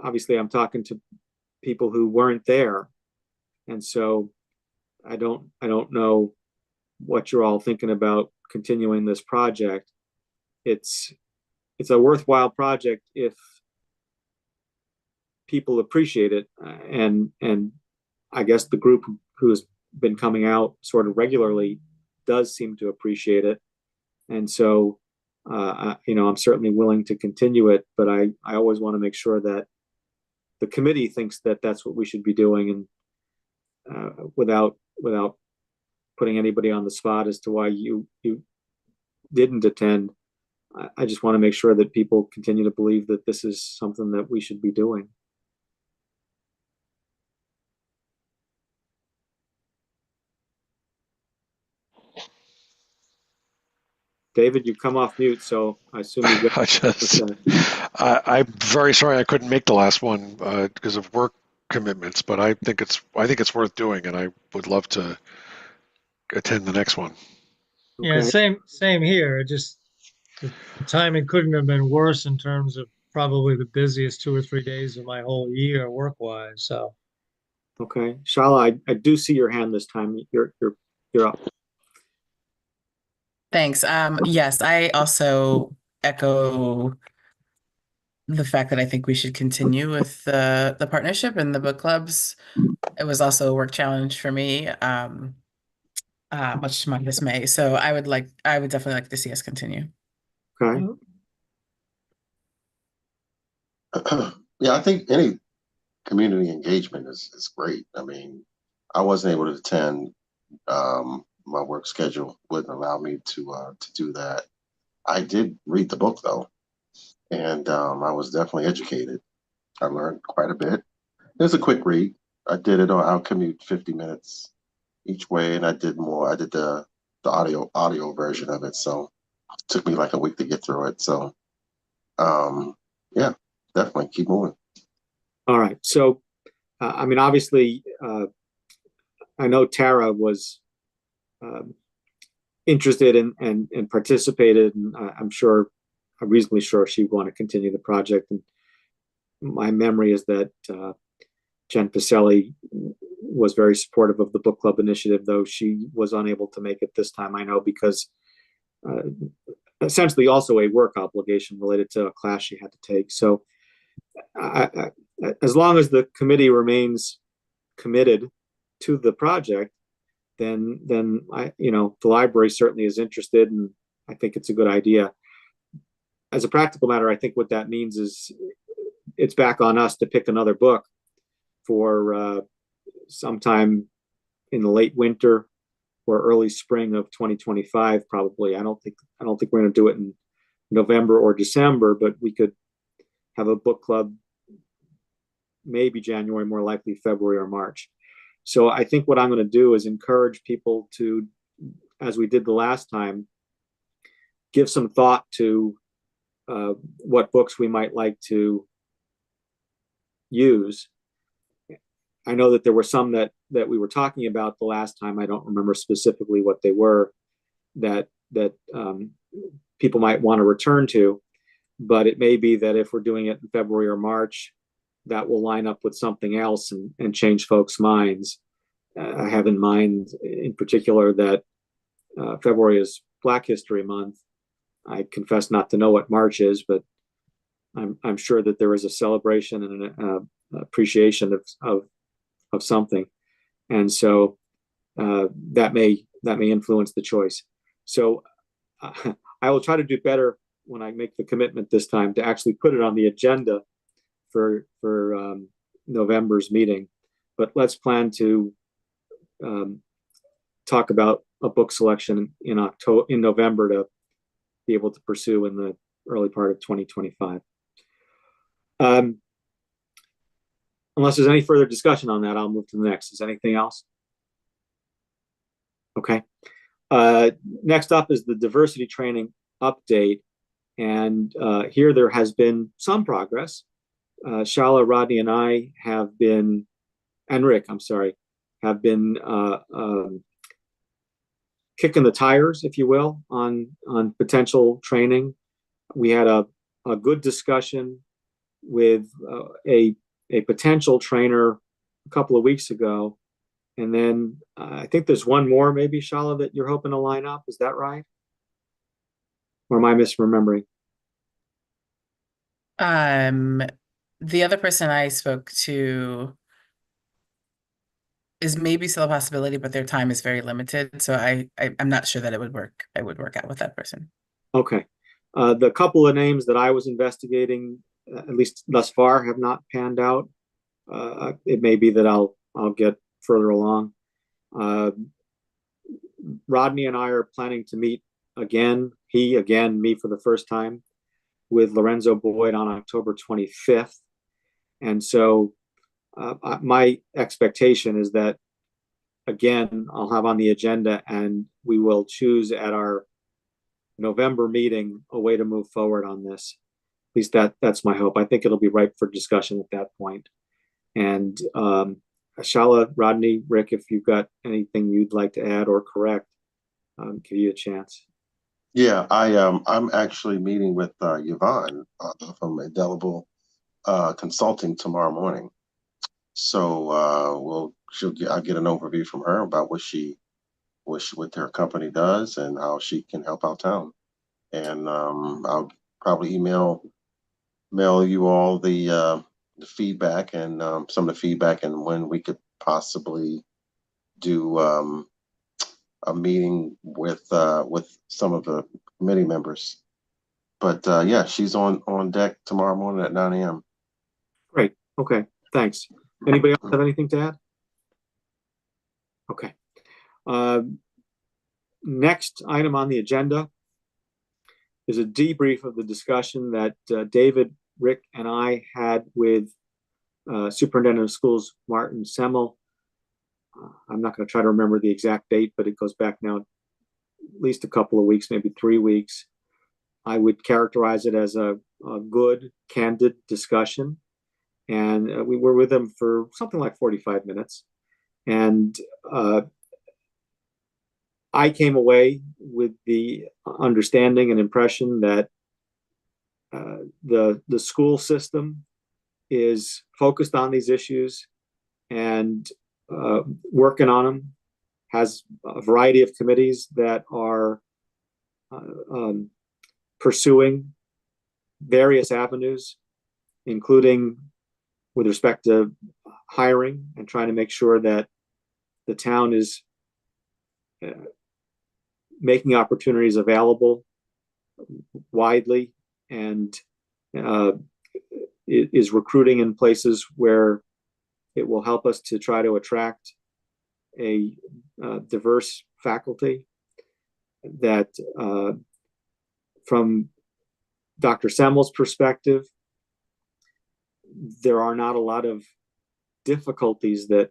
obviously I'm talking to people who weren't there, and so I don't know what you're all thinking about continuing this project. It's it's a worthwhile project if people appreciate it, and I guess the group who's been coming out sort of regularly does seem to appreciate it, and so I'm certainly willing to continue it, but I always want to make sure that the committee thinks that that's what we should be doing, and without putting anybody on the spot as to why you didn't attend. I just want to make sure that people continue to believe that this is something that we should be doing. David, you've come off mute, so I assume you've got I to just, say. I'm very sorry I couldn't make the last one because of work commitments, but I think it's worth doing, and I would love to attend the next one. Yeah, Okay. same here. Just the timing couldn't have been worse in terms of probably the busiest 2 or 3 days of my whole year work-wise. So Okay. Shala, I do see your hand this time. You're up. Thanks. Yes, I also echo the fact that I think we should continue with the partnership and the book clubs. It was also a work challenge for me, much to my dismay. So I would definitely like to see us continue. Okay. Yeah, I think any community engagement is great. I mean, I wasn't able to attend. My work schedule wouldn't allow me to do that. I did read the book though, and I was definitely educated. I learned quite a bit. It was a quick read. I did it on I'll commute 50 minutes each way, and I did more. I did the audio version of it, so it took me like a week to get through it. So yeah, definitely keep moving. All right. So, I mean, obviously, I know Tara was interested and participated, and I'm reasonably sure she'd want to continue the project. And my memory is that Jen Pacelli was very supportive of the book club initiative, though she was unable to make it this time. I know because uh, essentially also a work obligation related to a class she had to take. So, as long as the committee remains committed to the project, then the library certainly is interested, and I think it's a good idea. As a practical matter, I think what that means is it's back on us to pick another book for sometime in the late winter or early spring of 2025. Probably, I don't think we're going to do it in November or December, but we could have a book club maybe January, more likely February or March. So I think what I'm going to do is encourage people to, as we did the last time, give some thought to what books we might like to use. I know that there were some that we were talking about the last time. I don't remember specifically what they were that people might want to return to, but it may be that if we're doing it in February or March, that will line up with something else and change folks' minds. I have in mind, in particular, that February is Black History Month. I confess not to know what March is, but I'm sure that there is a celebration and an appreciation of something, and so that may influence the choice. So I will try to do better when I make the commitment this time to actually put it on the agenda for November's meeting. But let's plan to talk about a book selection in November to be able to pursue in the early part of 2025. Unless there's any further discussion on that, I'll move to the next. Is anything else? Okay. Next up is the diversity training update. And here there has been some progress. Shala, Rodney, and I have been, and Rick, I'm sorry, have been kicking the tires, if you will, on potential training. We had a good discussion with a potential trainer a couple of weeks ago. And then I think there's one more, maybe, Shala, that you're hoping to line up. Is that right? Or am I misremembering? The other person I spoke to is maybe still a possibility, but their time is very limited. So I'm not sure that it would work. I would work out with that person. Okay. The couple of names that I was investigating, at least thus far, have not panned out. It may be that I'll get further along. Rodney and I are planning to meet again. He again, me for the first time, with Lorenzo Boyd on October 25th. And so my expectation is that, again, I'll have on the agenda and we will choose at our November meeting a way to move forward on this. At least that's my hope. I think it'll be ripe for discussion at that point. And Shala, Rodney, Rick, if you've got anything you'd like to add or correct, give you a chance. Yeah, I'm actually meeting with Yvonne from Indelible Consulting tomorrow morning. So I'll get an overview from her about what her company does and how she can help out town. And I'll probably mail you all the feedback and some of the feedback and when we could possibly do a meeting with some of the committee members. But yeah, she's on deck tomorrow morning at 9 a.m. Great. Okay. Thanks. Anybody else have anything to add? Okay. Next item on the agenda is a debrief of the discussion that David, Rick, and I had with Superintendent of Schools Martin Semmel. I'm not going to try to remember the exact date, but it goes back now at least a couple of weeks, maybe 3 weeks. I would characterize it as a good, candid discussion. And we were with him for something like 45 minutes. And I came away with the understanding and impression that the school system is focused on these issues and working on them, has a variety of committees that are pursuing various avenues, including with respect to hiring and trying to make sure that the town is making opportunities available widely and is recruiting in places where it will help us to try to attract a diverse faculty. That from Dr. Semmel's perspective, there are not a lot of difficulties that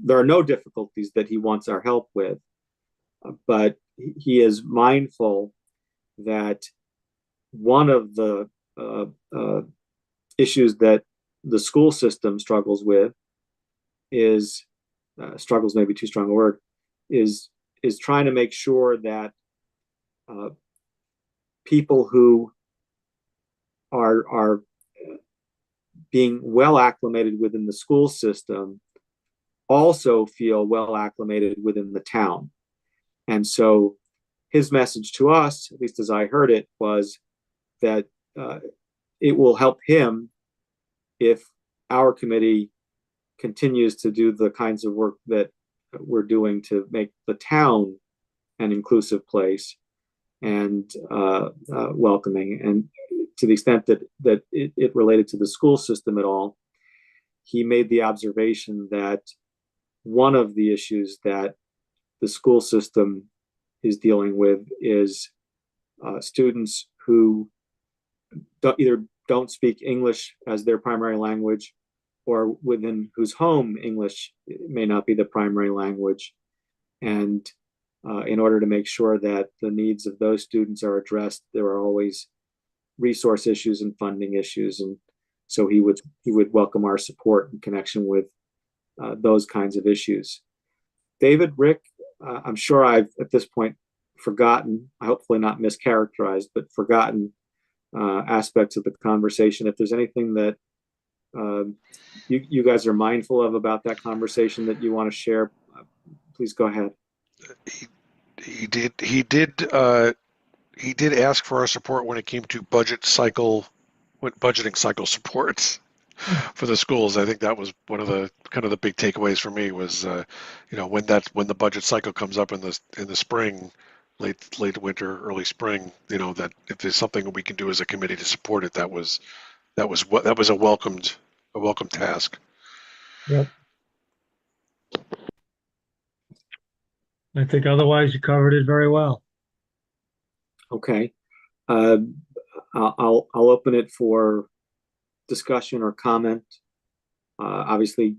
there are no difficulties that he wants our help with, but he is mindful that one of the issues that the school system struggles with is struggles maybe too strong a word, is trying to make sure that people who are being well acclimated within the school system also feel well acclimated within the town. And so his message to us, at least as I heard it, was that it will help him if our committee continues to do the kinds of work that we're doing to make the town an inclusive place and welcoming. And to the extent that it related to the school system at all, he made the observation that one of the issues that the school system is dealing with is students who either don't speak English as their primary language, or within whose home English may not be the primary language. And in order to make sure that the needs of those students are addressed, there are always resource issues and funding issues. And so he would welcome our support in connection with those kinds of issues. David, Rick, I'm sure I've at this point forgotten, hopefully not mischaracterized, but forgotten aspects of the conversation. If there's anything that you guys are mindful of about that conversation that you want to share, please go ahead. He did ask for our support when it came to budgeting cycle supports for the schools. I think that was one of the kind of the big takeaways for me was, when the budget cycle comes up in the spring, late winter, early spring, that if there's something we can do as a committee to support it, that was a welcome task. Yep. I think otherwise you covered it very well. Okay. I'll open it for discussion or comment. Obviously,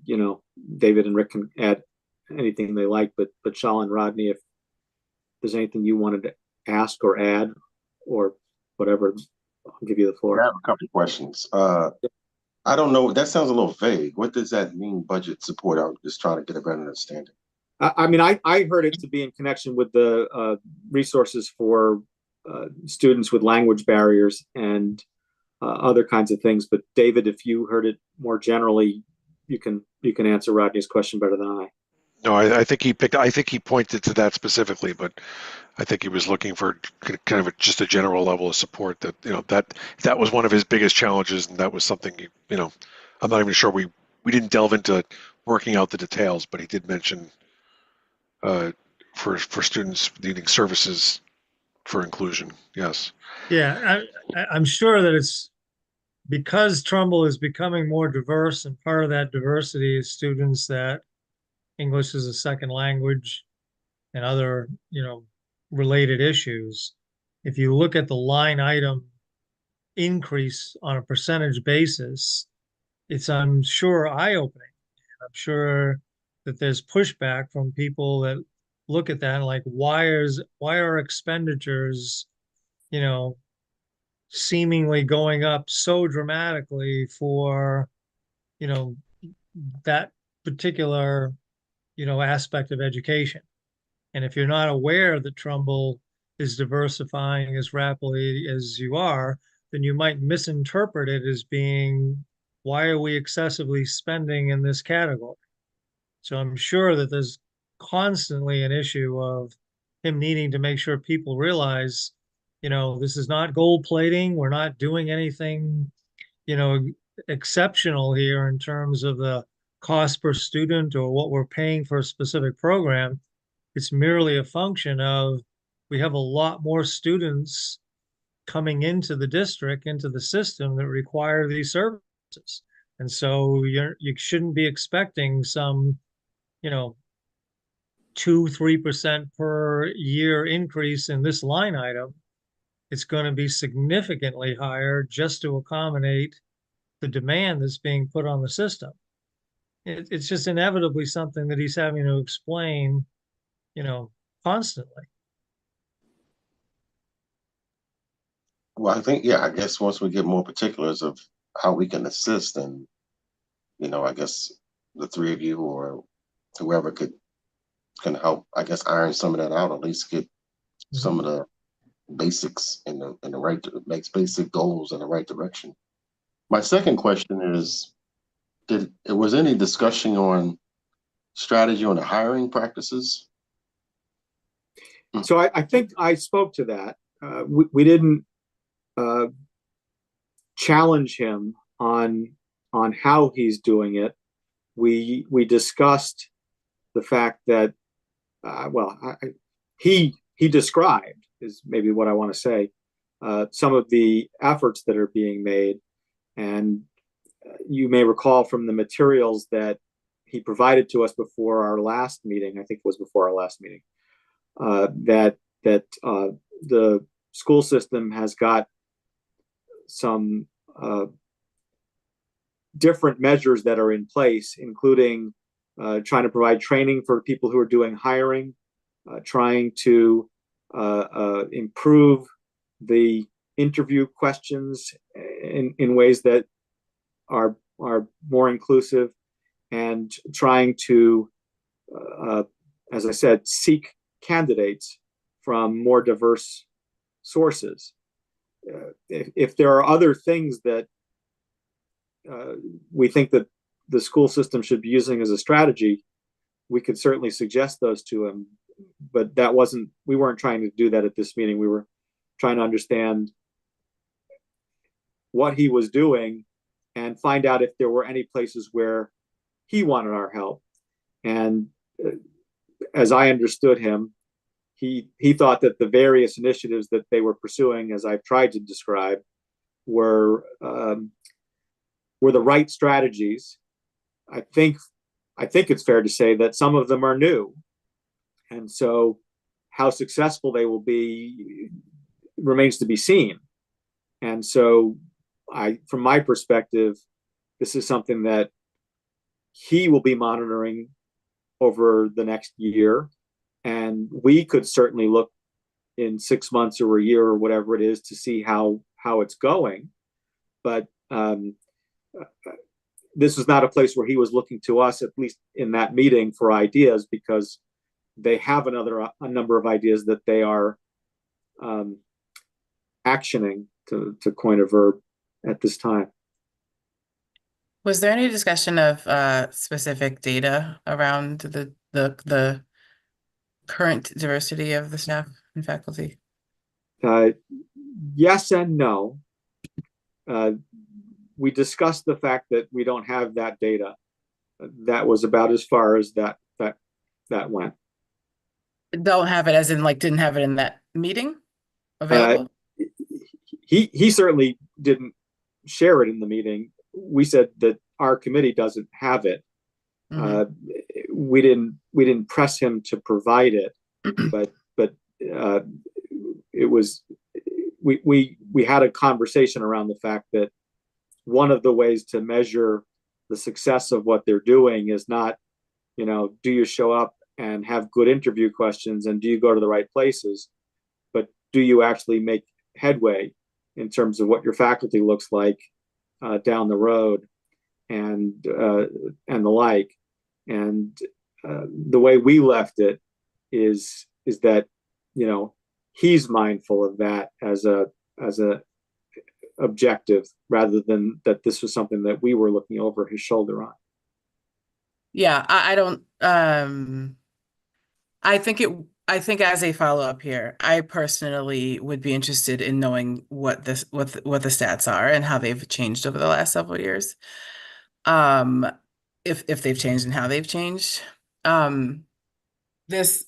David and Rick can add anything they like, but Shal and Rodney, if there's anything you wanted to ask or add or whatever, I'll give you the floor. I have a couple of questions. I don't know. That sounds a little vague. What does that mean, budget support? I'm just trying to get a better understanding. I mean, I heard it to be in connection with the resources for students with language barriers and other kinds of things. But David, if you heard it more generally, you can answer Rodney's question better than I. No, I think he pointed to that specifically, but I think he was looking for kind of just a general level of support that, that was one of his biggest challenges. And that was something, I'm not even sure we didn't delve into working out the details, but he did mention for students needing services for inclusion. Yes. Yeah, I'm sure that it's because Trumbull is becoming more diverse, and part of that diversity is students that English is a second language and other, related issues. If you look at the line item increase on a percentage basis, it's, I'm sure, eye-opening. I'm sure that there's pushback from people that look at that and like, why are expenditures, seemingly going up so dramatically for, that particular, aspect of education. And if you're not aware that Trumbull is diversifying as rapidly as you are, then you might misinterpret it as being, why are we excessively spending in this category? So I'm sure that there's constantly an issue of him needing to make sure people realize, this is not gold plating. We're not doing anything, exceptional here in terms of the cost per student or what we're paying for a specific program. It's merely a function of we have a lot more students coming into the district, into the system that require these services. And so you shouldn't be expecting some, 2-3% per year increase in this line item. It's going to be significantly higher just to accommodate the demand that's being put on the system. It's just inevitably something that he's having to explain, constantly. Well, I guess once we get more particulars of how we can assist, and I guess the three of you or whoever can help, I guess, iron some of that out, at least get some of the basics in the right, makes basic goals in the right direction. My second question is, was any discussion on strategy on the hiring practices? So I think I spoke to that. We didn't challenge him on how he's doing it. We discussed the fact that he described, is maybe what I want to say, some of the efforts that are being made. And you may recall from the materials that he provided to us before our last meeting, I think it was before our last meeting, that the school system has got some different measures that are in place, including trying to provide training for people who are doing hiring, trying to improve the interview questions in ways that are more inclusive, and trying to, as I said, seek candidates from more diverse sources. if there are other things that we think that the school system should be using as a strategy, we could certainly suggest those to him. But we weren't trying to do that at this meeting. We were trying to understand what he was doing and find out if there were any places where he wanted our help. And as I understood him, he thought that the various initiatives that they were pursuing, as I've tried to describe, were the right strategies. I think it's fair to say that some of them are new, and so how successful they will be remains to be seen. And so, from my perspective, this is something that he will be monitoring over the next year, and we could certainly look in 6 months or a year or whatever it is to see how it's going. But this is not a place where he was looking to us, at least in that meeting, for ideas, because they have a number of ideas that they are actioning, to coin a verb, at this time. Was there any discussion of specific data around the current diversity of the staff and faculty? Yes and no. We discussed the fact that we don't have that data. That was about as far as that went. Don't have it as in like didn't have it in that meeting available? He certainly didn't share it in the meeting. We said that our committee doesn't have it. Mhm. We didn't press him to provide it, but it was we had a conversation around the fact that one of the ways to measure the success of what they're doing is not, do you show up and have good interview questions and do you go to the right places, but do you actually make headway in terms of what your faculty looks like down the road and the like. And the way we left it is that he's mindful of that as a objective, rather than that this was something that we were looking over his shoulder on. Yeah, I don't I think as a follow-up here, I personally would be interested in knowing what the stats are and how they've changed over the last several years. If they've changed and how they've changed. This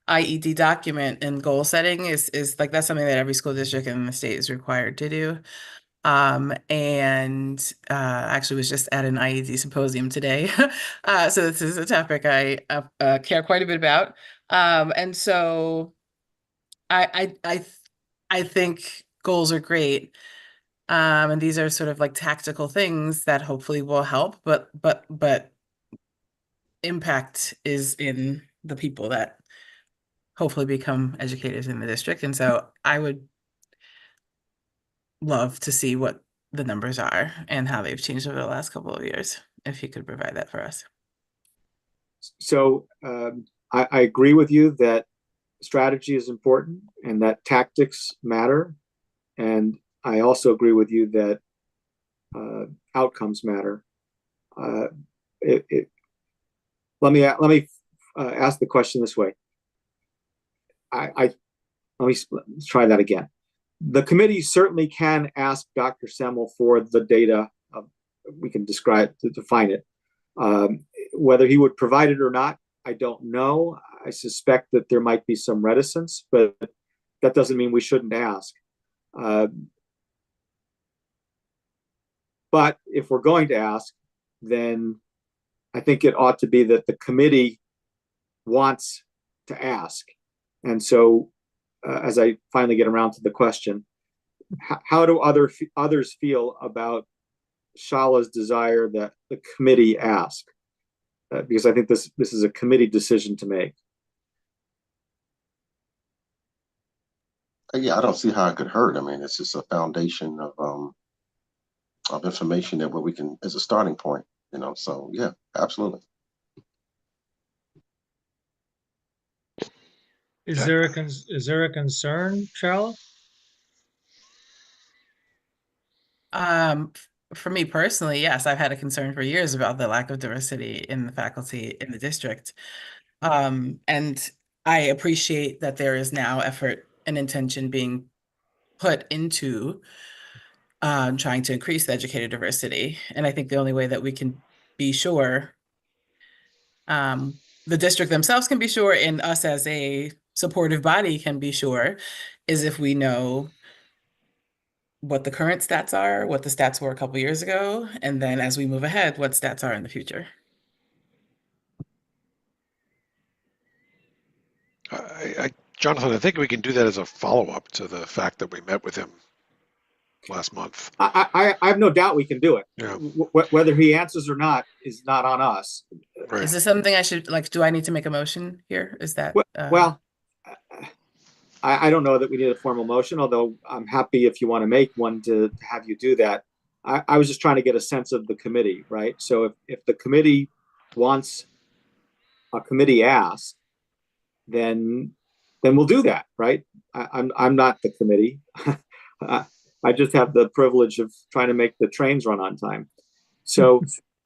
IED document and goal setting is like that's something that every school district in the state is required to do. And actually was just at an IED symposium today. So this is a topic I care quite a bit about. And so I think goals are great. And these are sort of like tactical things that hopefully will help, but impact is in the people that hopefully become educators in the district. And so I would love to see what the numbers are and how they've changed over the last couple of years, if you could provide that for us. So I agree with you that strategy is important and that tactics matter. And I also agree with you that outcomes matter. Let me ask the question this way. Let me try that again. The committee certainly can ask Dr. Semmel for the data. We can define it. Whether he would provide it or not, I don't know. I suspect that there might be some reticence, but that doesn't mean we shouldn't ask. But if we're going to ask, then I think it ought to be that the committee wants to ask. And so, as I finally get around to the question, how do others feel about Shala's desire that the committee ask? Because I think this is a committee decision to make. Yeah, I don't see how it could hurt. I mean, it's just a foundation of information that where we can as a starting point, So yeah, absolutely. Is there a concern, Charlotte? For me personally, yes, I've had a concern for years about the lack of diversity in the faculty in the district. And I appreciate that there is now effort and intention being put into trying to increase the educator diversity. And I think the only way that we can be sure, the district themselves can be sure, and us as a supportive body can be sure, is if we know what the current stats are, what the stats were a couple years ago, and then as we move ahead, what stats are in the future. Jonathan, I think we can do that as a follow-up to the fact that we met with him last month. I have no doubt we can do it. Yeah. Whether he answers or not is not on us. Right. Is this something I should, like, do I need to make a motion here? Is that, Well, I don't know that we need a formal motion, although I'm happy if you want to make one to have you do that. I was just trying to get a sense of the committee, right? So if the committee wants a committee ask, then we'll do that, right? I'm not the committee. I just have the privilege of trying to make the trains run on time. So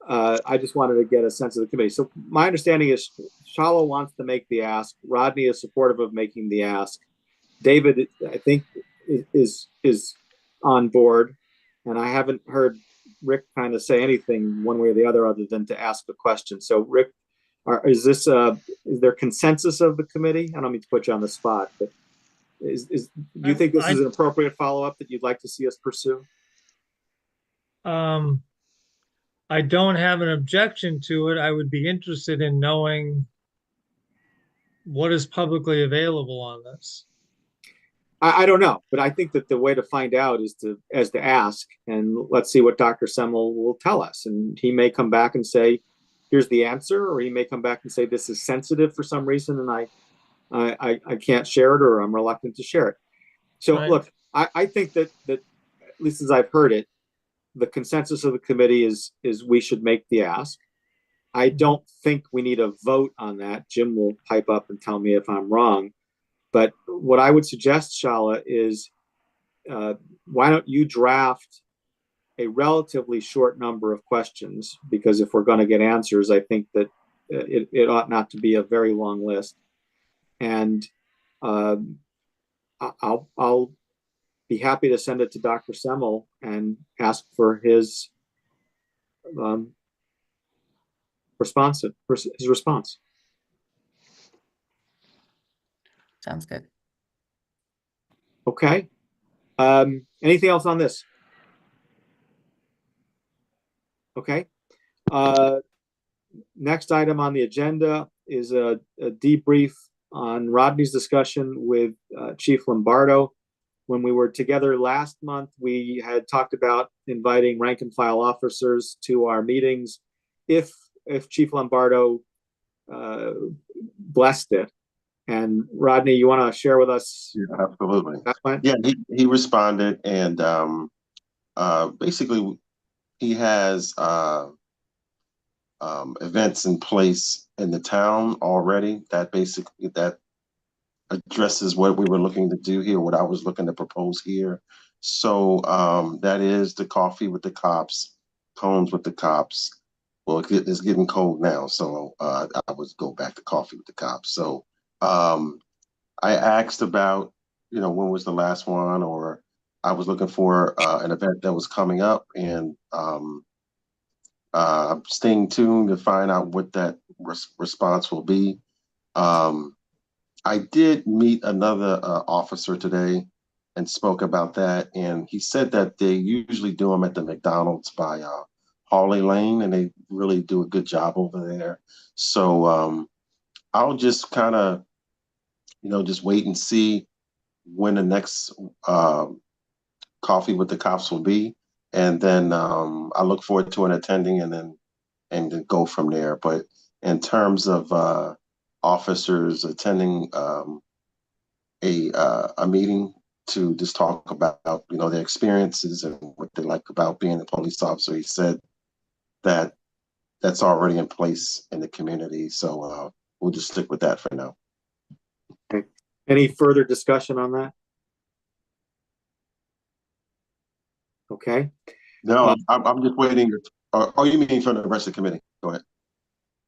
I just wanted to get a sense of the committee. So my understanding is Shala wants to make the ask. Rodney is supportive of making the ask. David, I think, is on board, and I haven't heard Rick kind of say anything one way or the other than to ask the question. So Rick, is there consensus of the committee? I don't mean to put you on the spot, but do you think this is an appropriate follow-up that you'd like to see us pursue? I don't have an objection to it. I would be interested in knowing what is publicly available on this. I don't know, but I think that the way to find out is to ask, and let's see what Dr. Semmel will tell us. And he may come back and say, here's the answer, or he may come back and say, this is sensitive for some reason, and I can't share it, or I'm reluctant to share it. So Right. Look, I think that at least as I've heard it, the consensus of the committee is we should make the ask. I don't think we need a vote on that. Jim will pipe up and tell me if I'm wrong. But what I would suggest, Shala, is why don't you draft a relatively short number of questions? Because if we're going to get answers, I think that it ought not to be a very long list. And I'll be happy to send it to Dr. Semmel and ask for his response. sounds good. Okay. Anything else on this? Okay. Next item on the agenda is a debrief on Rodney's discussion with Chief Lombardo. When we were together last month, we had talked about inviting rank and file officers to our meetings if Chief Lombardo blessed it. And Rodney, you want to share with us? Yeah, absolutely. That plan? Yeah, he responded, and basically he has events in place in the town already that addresses what we were looking to do here, what I was looking to propose here. So that is the coffee with the cops, cones with the cops. Well, it's getting cold now, so I would go back to coffee with the cops. So I asked about, when was the last one, or I was looking for an event that was coming up, and I'm staying tuned to find out what that response will be. I did meet another officer today and spoke about that, and he said that they usually do them at the McDonald's by Hawley Lane, and they really do a good job over there. So I'll just kind of, just wait and see when the next coffee with the cops will be, and then I look forward to an attending, and then go from there. But in terms of officers attending a meeting to just talk about their experiences and what they like about being a police officer, he said that that's already in place in the community. So we'll just stick with that for now. Okay. Any further discussion on that? Okay. No, I'm just waiting. Oh, you mean from the rest of the committee? Go ahead.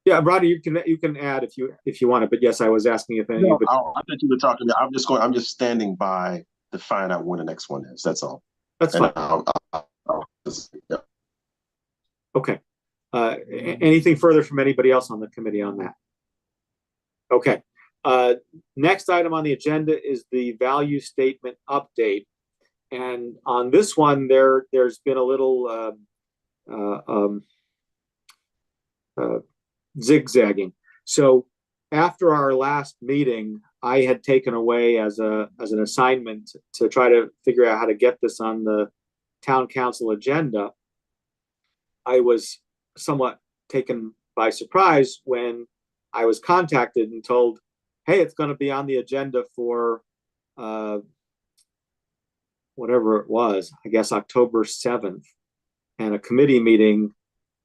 Yeah, Rodney, you can add if you want it, but yes, I was asking if any. No, But I thought you were talking. I'm just standing by to find out when the next one is. That's all. that's And fine. yeah. Okay. Anything further from anybody else on the committee on that? Okay. Next item on the agenda is the value statement update. And on this one, there's been a little zigzagging. So after our last meeting, I had taken away as an assignment to try to figure out how to get this on the town council agenda. I was somewhat taken by surprise when I was contacted and told, hey, it's going to be on the agenda for whatever it was, I guess October 7th, and a committee meeting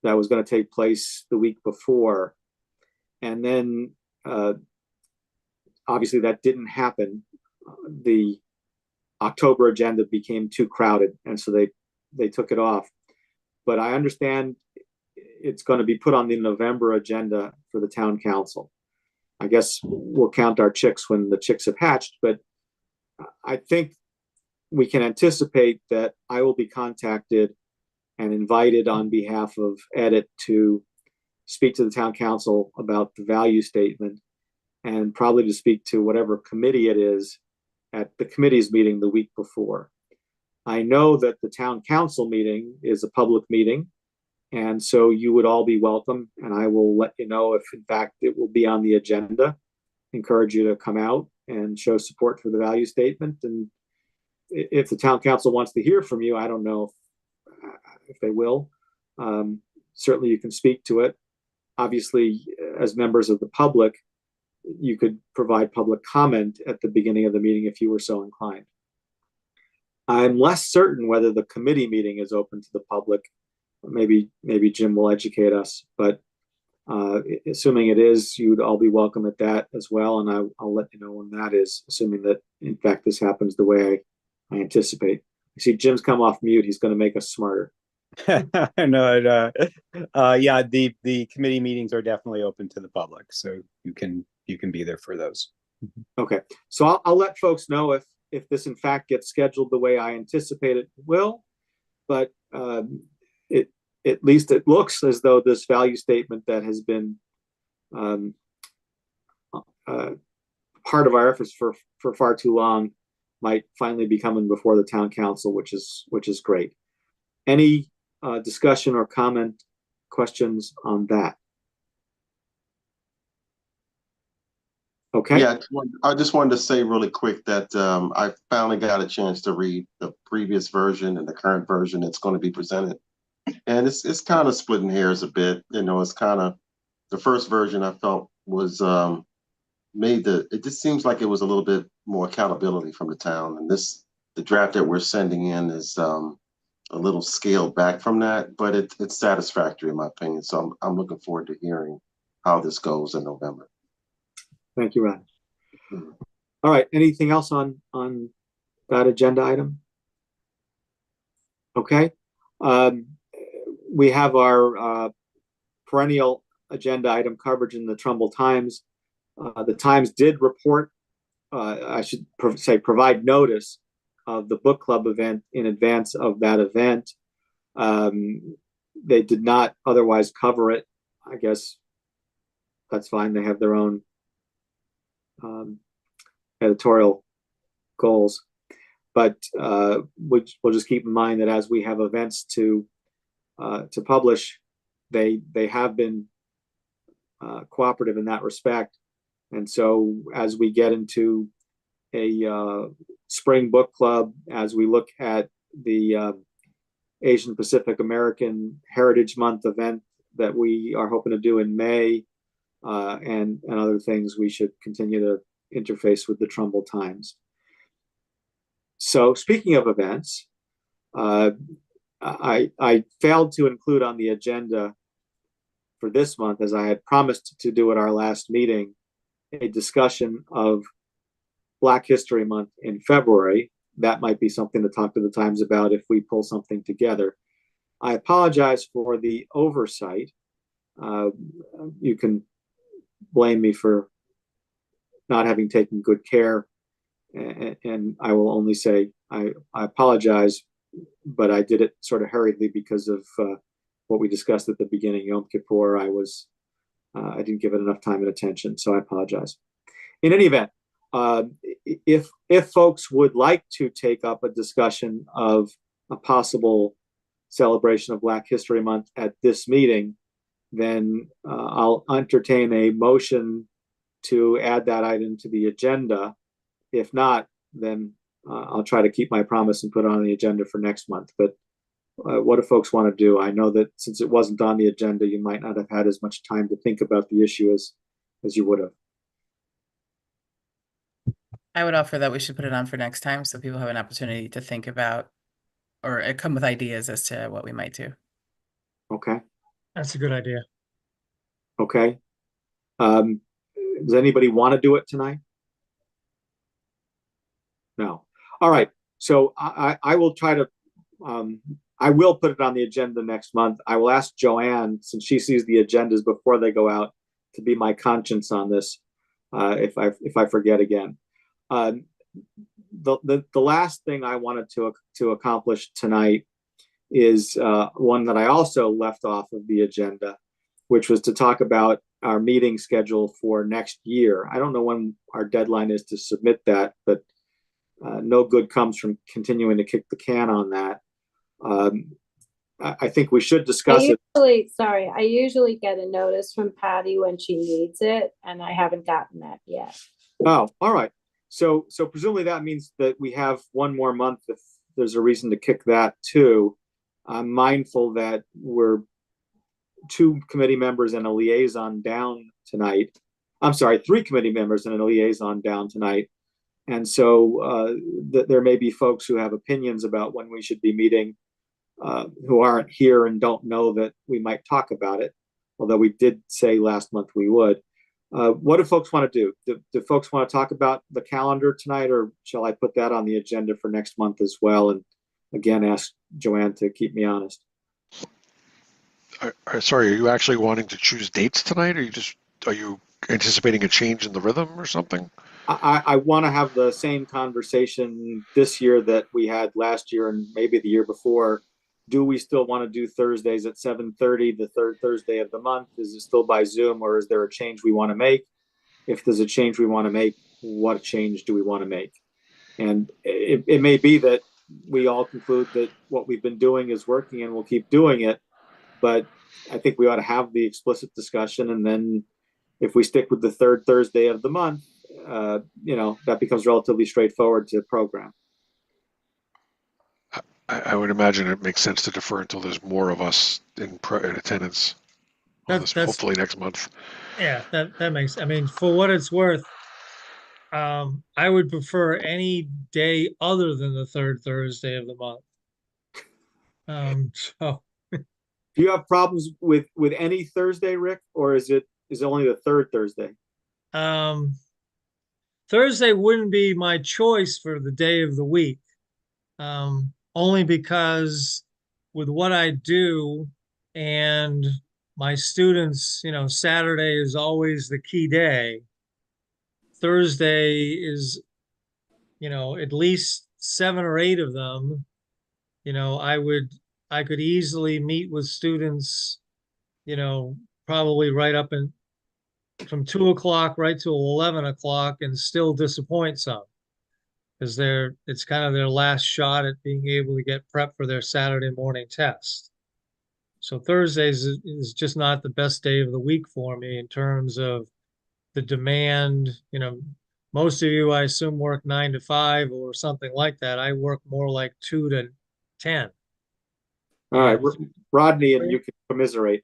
that was going to take place the week before. And then obviously that didn't happen. The October agenda became too crowded, and so they took it off. But I understand it's going to be put on the November agenda for the town council. I guess we'll count our chicks when the chicks have hatched, but I think we can anticipate that I will be contacted and invited on behalf of Edit to speak to the town council about the value statement, and probably to speak to whatever committee it is at the committee's meeting the week before. I know that the town council meeting is a public meeting, and so you would all be welcome, and I will let you know if in fact it will be on the agenda. Encourage you to come out and show support for the value statement. And if the town council wants to hear from you, I don't know if they will. Certainly you can speak to it. Obviously, as members of the public, you could provide public comment at the beginning of the meeting if you were so inclined. I'm less certain whether the committee meeting is open to the public. Maybe Jim will educate us, but assuming it is, you'd all be welcome at that as well. And I'll let you know when that is, assuming that in fact this happens the way I anticipate. I see Jim's come off mute. He's going to make us smarter. No, yeah, the committee meetings are definitely open to the public, so you can be there for those. Okay, so I'll let folks know if this in fact gets scheduled the way I anticipate it will, but at least it looks as though this value statement that has been part of our efforts for far too long might finally be coming before the town council, which is great. Any discussion or comment, questions on that? Okay. Yeah, I just wanted to say really quick that I finally got a chance to read the previous version and the current version that's going to be presented. And it's kind of splitting hairs a bit. You know, it's kind of, the first version I felt was it just seems like it was a little bit more accountability from the town. And the draft that we're sending in is a little scaled back from that, but it's satisfactory in my opinion. So I'm looking forward to hearing how this goes in November. Thank you, Ron. All right, anything else on that agenda item? Okay. We have our perennial agenda item coverage in the Trumbull Times. The Times did report, I should say, provide notice of the book club event in advance of that event. They did not otherwise cover it. I guess that's fine. They have their own editorial goals, but we'll just keep in mind that as we have events to publish, they have been cooperative in that respect. And so as we get into a spring book club, as we look at the Asian Pacific American Heritage Month event that we are hoping to do in May, and other things, we should continue to interface with the Trumbull Times. So speaking of events, I failed to include on the agenda for this month, as I had promised to do at our last meeting, a discussion of Black History Month in February. That might be something to talk to the Times about if we pull something together. I apologize for the oversight. You can blame me for not having taken good care, and I will only say I apologize, but I did it sort of hurriedly because of what we discussed at the beginning. Yom Kippur, I didn't give it enough time and attention, so I apologize. In any event, if folks would like to take up a discussion of a possible celebration of Black History Month at this meeting, then I'll entertain a motion to add that item to the agenda. If not, then I'll try to keep my promise and put it on the agenda for next month. But what do folks want to do? I know that since it wasn't on the agenda, you might not have had as much time to think about the issue as you would have. I would offer that we should put it on for next time so people have an opportunity to think about or come with ideas as to what we might do. Okay. That's a good idea. Okay. Does anybody want to do it tonight? No. All right. So I will try to, I will put it on the agenda next month. I will ask Joanne, since she sees the agendas before they go out, to be my conscience on this if I forget again. The last thing I wanted to accomplish tonight is one that I also left off of the agenda, which was to talk about our meeting schedule for next year. I don't know when our deadline is to submit that, but no good comes from continuing to kick the can on that. I think we should discuss it. I usually get a notice from Patty when she needs it, and I haven't gotten that yet. Oh, all right. So presumably that means that we have one more month if there's a reason to kick that too. I'm mindful that we're 2 committee members and a liaison down tonight. I'm sorry, 3 committee members and a liaison down tonight. And so there may be folks who have opinions about when we should be meeting who aren't here and don't know that we might talk about it, although we did say last month we would. What do folks want to do? Do folks want to talk about the calendar tonight, or shall I put that on the agenda for next month as well? And again, ask Joanne to keep me honest. Sorry, are you actually wanting to choose dates tonight? Or are you anticipating a change in the rhythm or something? I want to have the same conversation this year that we had last year and maybe the year before. Do we still want to do Thursdays at 7:30, the third Thursday of the month? Is it still by Zoom, or is there a change we want to make? If there's a change we want to make, what change do we want to make? And it may be that we all conclude that what we've been doing is working and we'll keep doing it. But I think we ought to have the explicit discussion. And then if we stick with the third Thursday of the month, that becomes relatively straightforward to program. I would imagine it makes sense to defer until there's more of us in attendance on this, hopefully next month. Yeah, that makes, I mean, for what it's worth, I would prefer any day other than the third Thursday of the month. So do you have problems with any Thursday, Rick, or is it only the third Thursday? Thursday wouldn't be my choice for the day of the week. Only because with what I do and my students, Saturday is always the key day. Thursday is, at least 7 or 8 of them, I could easily meet with students, probably right up from 2 o'clock right to 11 o'clock and still disappoint some. Because it's kind of their last shot at being able to get prep for their Saturday morning test. So Thursdays is just not the best day of the week for me in terms of the demand. Most of you, I assume, work 9 to 5 or something like that. I work more like 2 to 10. All right, Rodney, and you can commiserate.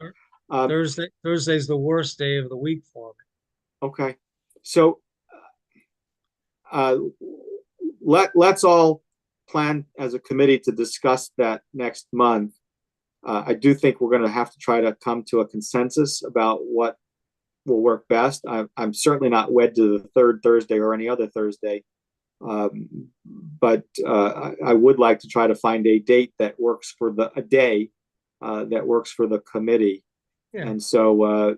Thursday's the worst day of the week for me. Okay, so let's all plan as a committee to discuss that next month. I do think we're going to have to try to come to a consensus about what will work best. I'm certainly not wed to the third Thursday or any other Thursday, but I would like to try to find a date that works for a day that works for the committee. Yeah. And so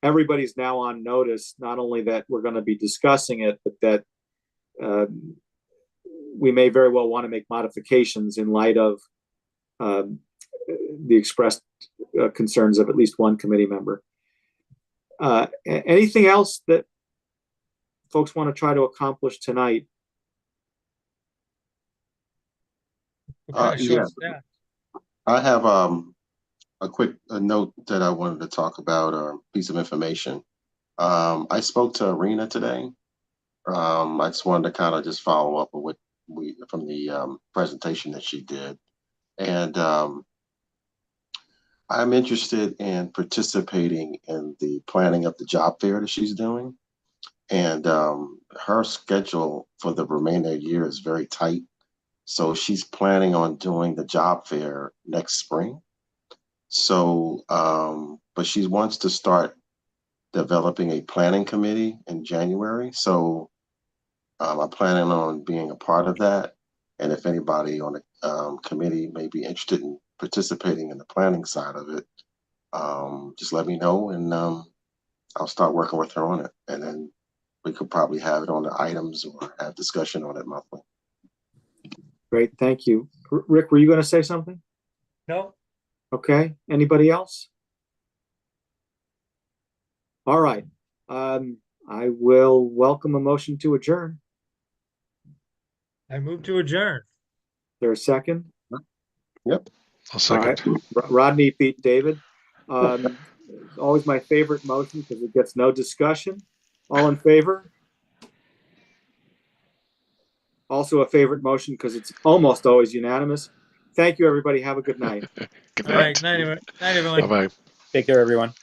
everybody's now on notice, not only that we're going to be discussing it, but that we may very well want to make modifications in light of the expressed concerns of at least one committee member. Anything else that folks want to try to accomplish tonight? We're kinda Yeah. short-staffed. I have a quick note that I wanted to talk about, or a piece of information. I spoke to Arena today. I just wanted to kind of just follow up with what we from the presentation that she did, and I'm interested in participating in the planning of the job fair that she's doing, and her schedule for the remainder of the year is very tight. So she's planning on doing the job fair next spring. So, but she wants to start developing a planning committee in January. So I'm planning on being a part of that. And if anybody on the committee may be interested in participating in the planning side of it, just let me know, and I'll start working with her on it. And then we could probably have it on the items or have discussion on it monthly. Great, thank you. Rick, were you going to say something? No, Okay, anybody else? All right, I will welcome a motion to adjourn. I move to adjourn. There a second? I'll All second. right, Rodney, Pete, David. Always my favorite motion because it gets no discussion. All in favor? Also a favorite motion because it's almost always unanimous. Thank you, everybody. Have a good night. Good All right, night. night, everyone. Bye-bye. Take care, everyone.